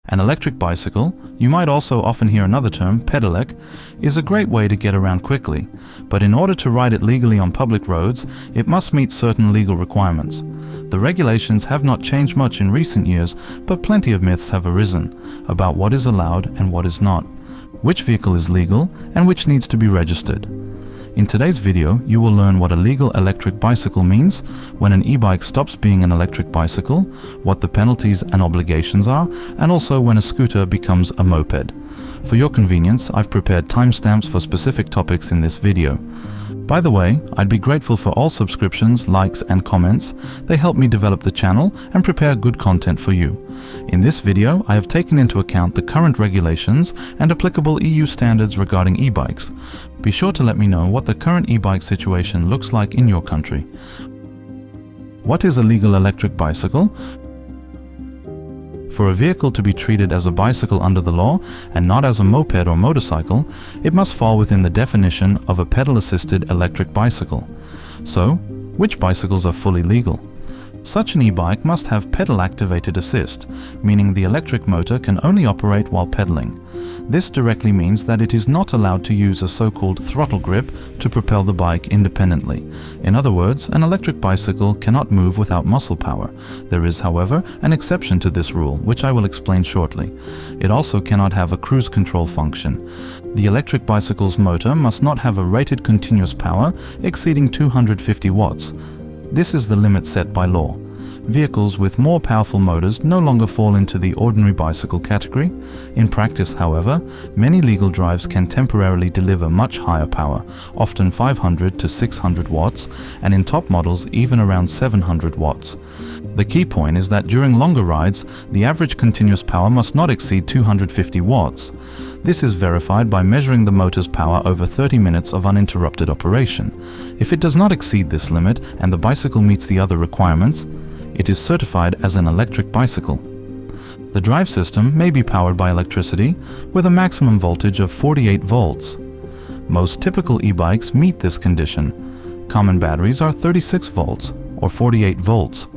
An electric bicycle, you might also often hear another term, pedelec, is a great way to get around quickly, but in order to ride it legally on public roads, it must meet certain legal requirements. The regulations have not changed much in recent years, but plenty of myths have arisen about what is allowed and what is not, which vehicle is legal and which needs to be registered. In today's video, you will learn what a legal electric bicycle means, when an e-bike stops being an electric bicycle, what the penalties and obligations are, and also when a scooter becomes a moped. For your convenience, I've prepared timestamps for specific topics in this video. By the way, I'd be grateful for all subscriptions, likes and comments. They help me develop the channel and prepare good content for you. In this video, I have taken into account the current regulations and applicable EU standards regarding e-bikes. Be sure to let me know what the current e-bike situation looks like in your country. What is a legal electric bicycle? For a vehicle to be treated as a bicycle under the law and not as a moped or motorcycle, it must fall within the definition of a pedal-assisted electric bicycle. So, which bicycles are fully legal? Such an e-bike must have pedal-activated assist, meaning the electric motor can only operate while pedaling. This directly means that it is not allowed to use a so-called throttle grip to propel the bike independently. In other words, an electric bicycle cannot move without muscle power. There is, however, an exception to this rule, which I will explain shortly. It also cannot have a cruise control function. The electric bicycle's motor must not have a rated continuous power exceeding 250 watts. This is the limit set by law. Vehicles with more powerful motors no longer fall into the ordinary bicycle category. In practice, however, many legal drives can temporarily deliver much higher power, often 500 to 600 watts, and in top models even around 700 watts. The key point is that during longer rides, the average continuous power must not exceed 250 watts. This is verified by measuring the motor's power over 30 minutes of uninterrupted operation. If it does not exceed this limit and the bicycle meets the other requirements, it is certified as an electric bicycle. The drive system may be powered by electricity with a maximum voltage of 48 volts. Most typical e-bikes meet this condition. Common batteries are 36 volts or 48 volts.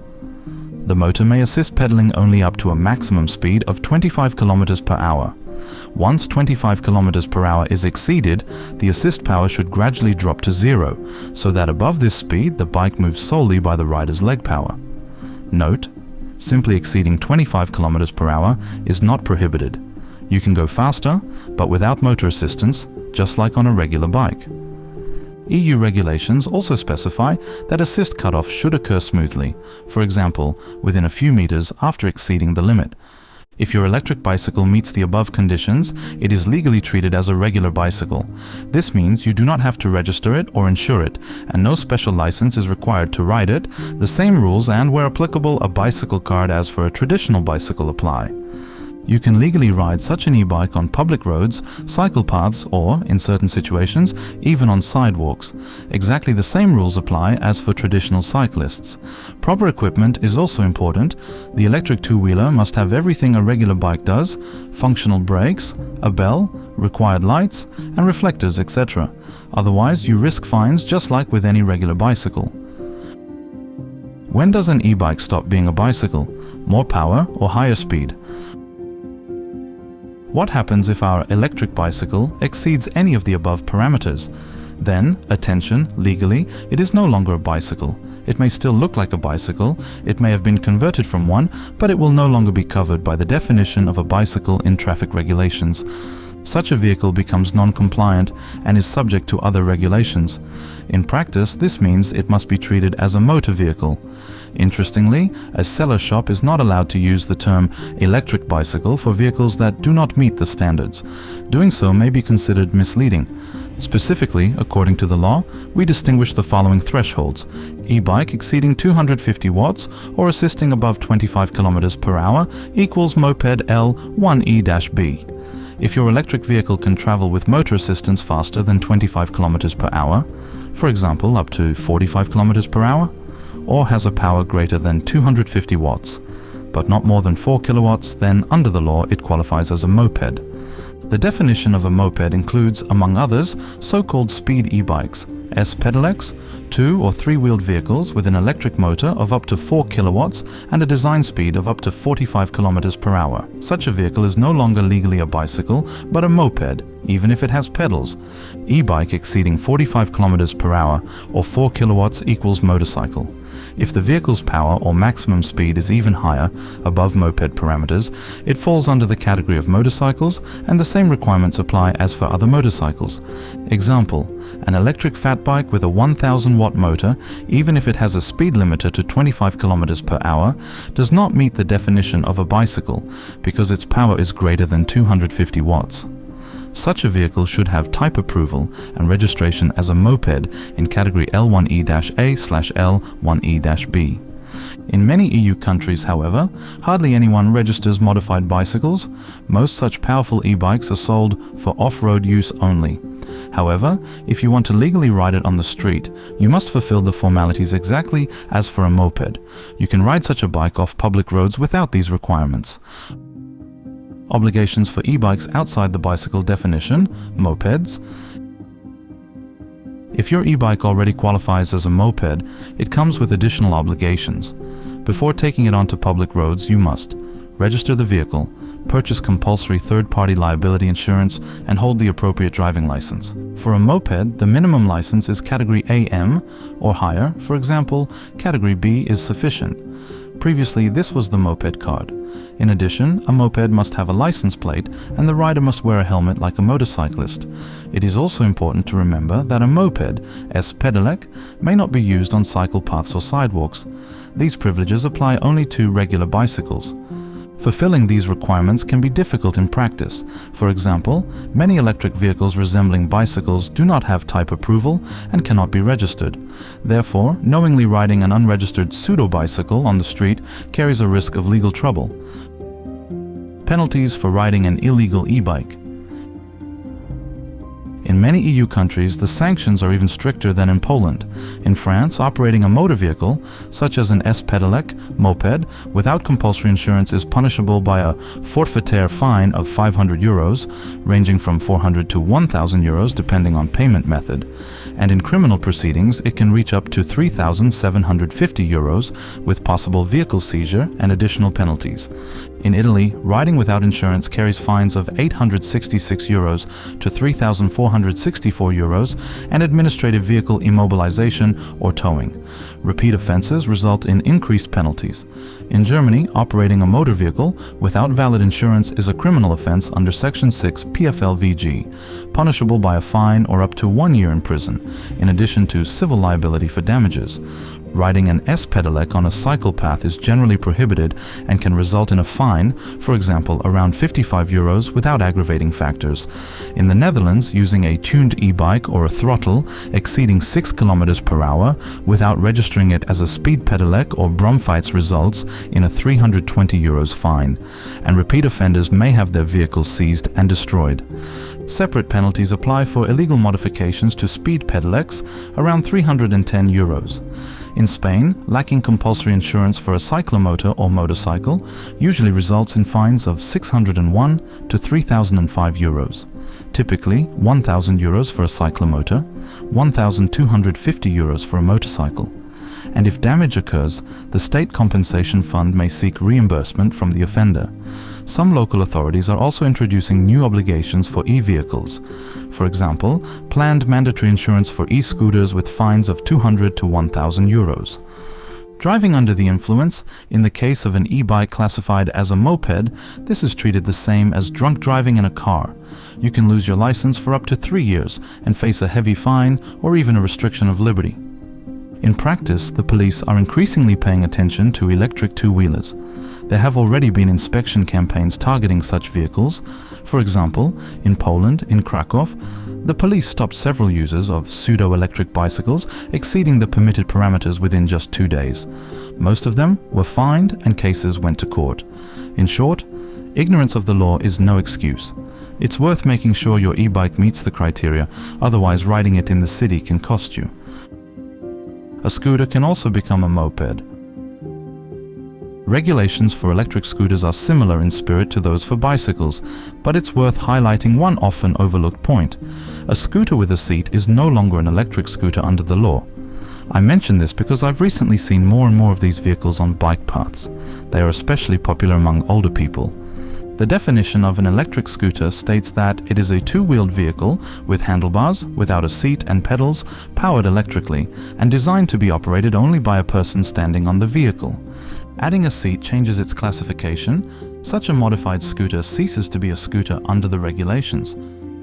The motor may assist pedaling only up to a maximum speed of 25 km per hour. Once 25 km per hour is exceeded, the assist power should gradually drop to zero, so that above this speed the bike moves solely by the rider's leg power. Note, simply exceeding 25 km per hour is not prohibited. You can go faster, but without motor assistance, just like on a regular bike. EU regulations also specify that assist cutoff should occur smoothly, for example, within a few meters after exceeding the limit. If your electric bicycle meets the above conditions, it is legally treated as a regular bicycle. This means you do not have to register it or insure it, and no special license is required to ride it. The same rules and, where applicable, a bicycle card as for a traditional bicycle apply. You can legally ride such an e-bike on public roads, cycle paths, or, in certain situations, even on sidewalks. Exactly the same rules apply as for traditional cyclists. Proper equipment is also important. The electric two-wheeler must have everything a regular bike does: functional brakes, a bell, required lights, and reflectors, etc. Otherwise, you risk fines just like with any regular bicycle. When does an e-bike stop being a bicycle? More power or higher speed? What happens if our electric bicycle exceeds any of the above parameters? Then, attention, legally, it is no longer a bicycle. It may still look like a bicycle, it may have been converted from one, but it will no longer be covered by the definition of a bicycle in traffic regulations. Such a vehicle becomes non-compliant and is subject to other regulations. In practice, this means it must be treated as a motor vehicle. Interestingly, a seller shop is not allowed to use the term electric bicycle for vehicles that do not meet the standards. Doing so may be considered misleading. Specifically, according to the law, we distinguish the following thresholds: e-bike exceeding 250 watts or assisting above 25 km per hour equals moped L1E-B. If your electric vehicle can travel with motor assistance faster than 25 km per hour, for example up to 45 km per hour, or has a power greater than 250 watts, but not more than 4 kilowatts, then under the law it qualifies as a moped. The definition of a moped includes, among others, so-called speed e-bikes. S-pedelecs, 2 or 3-wheeled vehicles with an electric motor of up to 4 kilowatts and a design speed of up to 45 kilometers per hour. Such a vehicle is no longer legally a bicycle, but a moped, even if it has pedals. E-bike exceeding 45 kilometers per hour or 4 kilowatts equals motorcycle. If the vehicle's power or maximum speed is even higher, above moped parameters, it falls under the category of motorcycles, and the same requirements apply as for other motorcycles. Example, an electric fat bike with a 1000 watt motor, even if it has a speed limiter to 25 kilometers per hour, does not meet the definition of a bicycle because its power is greater than 250 watts. Such a vehicle should have type approval and registration as a moped in category L1E-A/L1E-B. In many EU countries, however, hardly anyone registers modified bicycles. Most such powerful e-bikes are sold for off-road use only. However, if you want to legally ride it on the street, you must fulfill the formalities exactly as for a moped. You can ride such a bike off public roads without these requirements. Obligations for e-bikes outside the bicycle definition, mopeds. If your e-bike already qualifies as a moped, it comes with additional obligations. Before taking it onto public roads, you must register the vehicle, purchase compulsory third-party liability insurance, and hold the appropriate driving license. For a moped, the minimum license is category AM or higher. For example, category B is sufficient. Previously, this was the moped card. In addition, a moped must have a license plate and the rider must wear a helmet like a motorcyclist. It is also important to remember that a moped, S-pedelec, may not be used on cycle paths or sidewalks. These privileges apply only to regular bicycles. Fulfilling these requirements can be difficult in practice. For example, many electric vehicles resembling bicycles do not have type approval and cannot be registered. Therefore, knowingly riding an unregistered pseudo-bicycle on the street carries a risk of legal trouble. Penalties for riding an illegal e-bike. In many EU countries, the sanctions are even stricter than in Poland. In France, operating a motor vehicle, such as an S-pedelec moped, without compulsory insurance is punishable by a forfaitaire fine of 500 euros, ranging from 400 to 1,000 euros depending on payment method. And in criminal proceedings, it can reach up to 3,750 euros, with possible vehicle seizure and additional penalties. In Italy, riding without insurance carries fines of 866 euros to 3,464 euros and administrative vehicle immobilization or towing. Repeat offenses result in increased penalties. In Germany, operating a motor vehicle without valid insurance is a criminal offense under Section 6 PFLVG, punishable by a fine or up to 1 year in prison, in addition to civil liability for damages. Riding an S-pedelec on a cycle path is generally prohibited and can result in a fine, for example, around 55 euros without aggravating factors. In the Netherlands, using a tuned e-bike or a throttle exceeding 6 km per hour without registering it as a s-pedelec or bromfites results in a 320 euros fine, and repeat offenders may have their vehicles seized and destroyed. Separate penalties apply for illegal modifications to s-pedelecs, around 310 euros. In Spain, lacking compulsory insurance for a cyclomotor or motorcycle usually results in fines of 601 to 3,005 euros. Typically, 1,000 euros for a cyclomotor, 1,250 euros for a motorcycle. And if damage occurs, the state compensation fund may seek reimbursement from the offender. Some local authorities are also introducing new obligations for e-vehicles. For example, planned mandatory insurance for e-scooters with fines of 200 to 1,000 euros. Driving under the influence, in the case of an e-bike classified as a moped, this is treated the same as drunk driving in a car. You can lose your license for up to 3 years and face a heavy fine or even a restriction of liberty. In practice, the police are increasingly paying attention to electric two-wheelers. There have already been inspection campaigns targeting such vehicles. For example, in Poland, in Krakow, the police stopped several users of pseudo-electric bicycles exceeding the permitted parameters within just 2 days. Most of them were fined and cases went to court. In short, ignorance of the law is no excuse. It's worth making sure your e-bike meets the criteria, otherwise riding it in the city can cost you. A scooter can also become a moped. Regulations for electric scooters are similar in spirit to those for bicycles, but it's worth highlighting one often overlooked point. A scooter with a seat is no longer an electric scooter under the law. I mention this because I've recently seen more and more of these vehicles on bike paths. They are especially popular among older people. The definition of an electric scooter states that it is a two-wheeled vehicle with handlebars, without a seat and pedals, powered electrically, and designed to be operated only by a person standing on the vehicle. Adding a seat changes its classification. Such a modified scooter ceases to be a scooter under the regulations.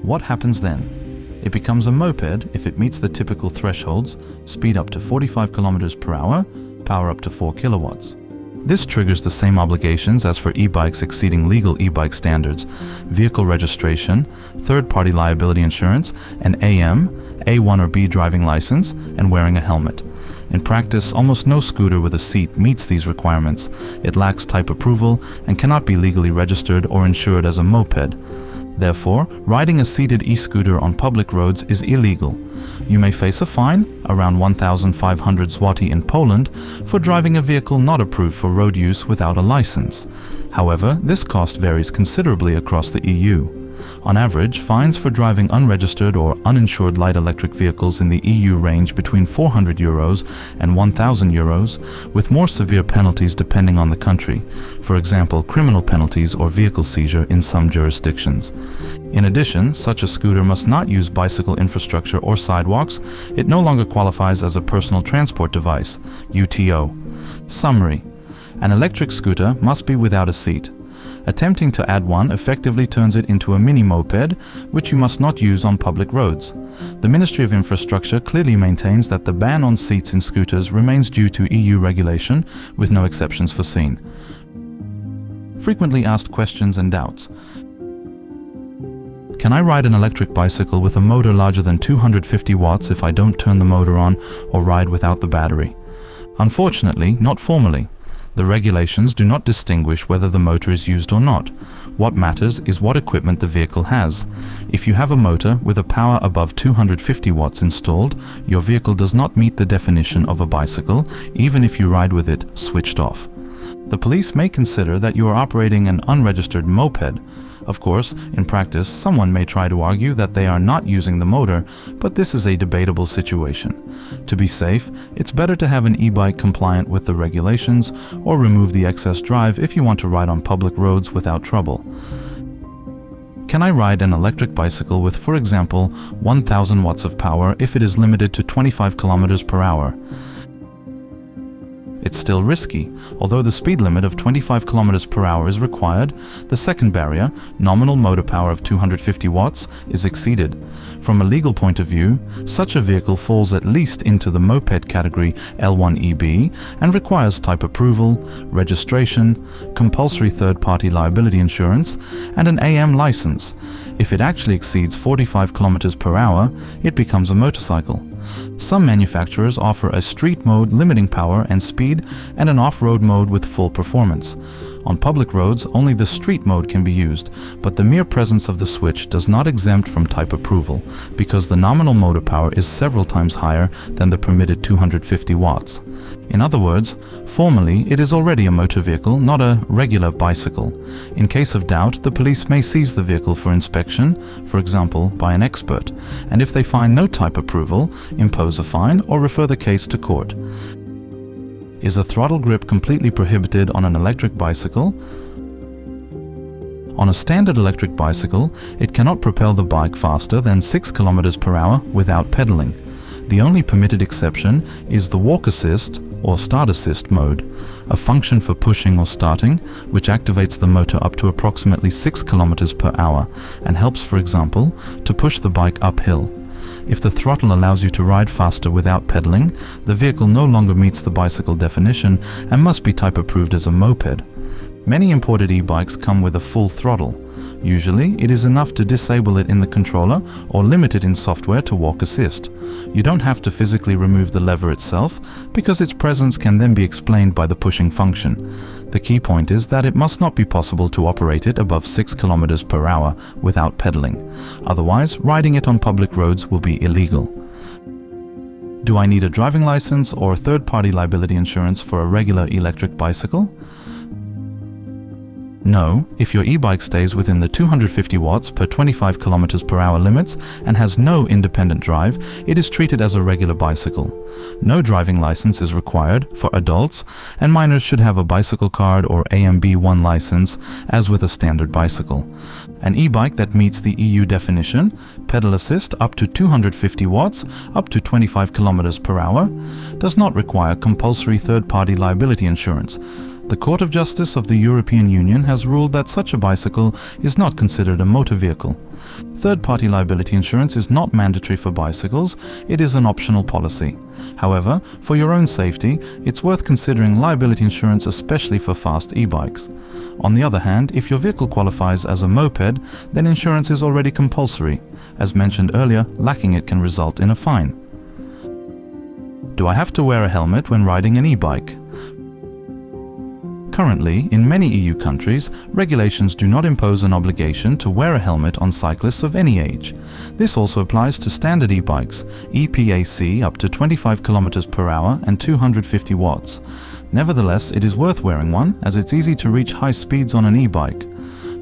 What happens then? It becomes a moped if it meets the typical thresholds: speed up to 45 km per hour, power up to 4 kilowatts. This triggers the same obligations as for e-bikes exceeding legal e-bike standards: vehicle registration, third-party liability insurance, an AM, A1 or B driving license, and wearing a helmet. In practice, almost no scooter with a seat meets these requirements. It lacks type approval and cannot be legally registered or insured as a moped. Therefore, riding a seated e-scooter on public roads is illegal. You may face a fine, around 1,500 zloty in Poland, for driving a vehicle not approved for road use without a license. However, this cost varies considerably across the EU. On average, fines for driving unregistered or uninsured light electric vehicles in the EU range between €400 and €1,000, with more severe penalties depending on the country, for example, criminal penalties or vehicle seizure in some jurisdictions. In addition, such a scooter must not use bicycle infrastructure or sidewalks. It no longer qualifies as a personal transport device, UTO. Summary: an electric scooter must be without a seat. Attempting to add one effectively turns it into a mini moped, which you must not use on public roads. The Ministry of Infrastructure clearly maintains that the ban on seats in scooters remains due to EU regulation, with no exceptions foreseen. Frequently asked questions and doubts. Can I ride an electric bicycle with a motor larger than 250 watts if I don't turn the motor on or ride without the battery? Unfortunately, not formally. The regulations do not distinguish whether the motor is used or not. What matters is what equipment the vehicle has. If you have a motor with a power above 250 watts installed, your vehicle does not meet the definition of a bicycle, even if you ride with it switched off. The police may consider that you are operating an unregistered moped. Of course, in practice, someone may try to argue that they are not using the motor, but this is a debatable situation. To be safe, it's better to have an e-bike compliant with the regulations, or remove the excess drive if you want to ride on public roads without trouble. Can I ride an electric bicycle with, for example, 1,000 watts of power if it is limited to 25 km per hour? It's still risky. Although the speed limit of 25 km per hour is required, the second barrier, nominal motor power of 250 watts, is exceeded. From a legal point of view, such a vehicle falls at least into the moped category L1EB and requires type approval, registration, compulsory third-party liability insurance, and an AM license. If it actually exceeds 45 km per hour, it becomes a motorcycle. Some manufacturers offer a street mode limiting power and speed and an off-road mode with full performance. On public roads, only the street mode can be used, but the mere presence of the switch does not exempt from type approval, because the nominal motor power is several times higher than the permitted 250 watts. In other words, formally it is already a motor vehicle, not a regular bicycle. In case of doubt, the police may seize the vehicle for inspection, for example by an expert, and if they find no type approval, impose a fine or refer the case to court. Is a throttle grip completely prohibited on an electric bicycle? On a standard electric bicycle, it cannot propel the bike faster than 6 km per hour without pedaling. The only permitted exception is the walk assist or start assist mode, a function for pushing or starting, which activates the motor up to approximately 6 km per hour and helps, for example, to push the bike uphill. If the throttle allows you to ride faster without pedaling, the vehicle no longer meets the bicycle definition and must be type approved as a moped. Many imported e-bikes come with a full throttle. Usually, it is enough to disable it in the controller or limit it in software to walk assist. You don't have to physically remove the lever itself, because its presence can then be explained by the pushing function. The key point is that it must not be possible to operate it above 6 km per hour without pedaling. Otherwise, riding it on public roads will be illegal. Do I need a driving license or third-party liability insurance for a regular electric bicycle? No, if your e-bike stays within the 250 watts per 25 kilometers per hour limits and has no independent drive, it is treated as a regular bicycle. No driving license is required for adults, and minors should have a bicycle card or AMB1 license as with a standard bicycle. An e-bike that meets the EU definition, pedal assist up to 250 watts, up to 25 kilometers per hour, does not require compulsory third-party liability insurance. The Court of Justice of the European Union has ruled that such a bicycle is not considered a motor vehicle. Third-party liability insurance is not mandatory for bicycles, it is an optional policy. However, for your own safety, it's worth considering liability insurance, especially for fast e-bikes. On the other hand, if your vehicle qualifies as a moped, then insurance is already compulsory. As mentioned earlier, lacking it can result in a fine. Do I have to wear a helmet when riding an e-bike? Currently, in many EU countries, regulations do not impose an obligation to wear a helmet on cyclists of any age. This also applies to standard e-bikes, EPAC up to 25 km per hour and 250 watts. Nevertheless, it is worth wearing one, as it's easy to reach high speeds on an e-bike.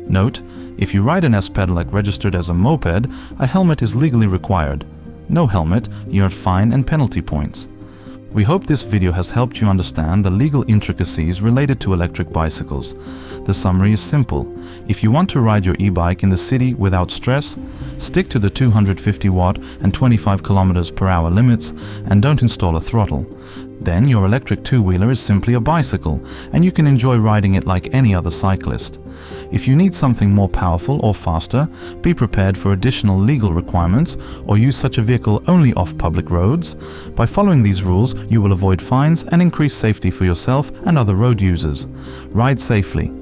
Note, if you ride an S-pedelec registered as a moped, a helmet is legally required. No helmet, you earn fine and penalty points. We hope this video has helped you understand the legal intricacies related to electric bicycles. The summary is simple. If you want to ride your e-bike in the city without stress, stick to the 250 watt and 25 km per hour limits and don't install a throttle. Then your electric two-wheeler is simply a bicycle and you can enjoy riding it like any other cyclist. If you need something more powerful or faster, be prepared for additional legal requirements or use such a vehicle only off public roads. By following these rules, you will avoid fines and increase safety for yourself and other road users. Ride safely.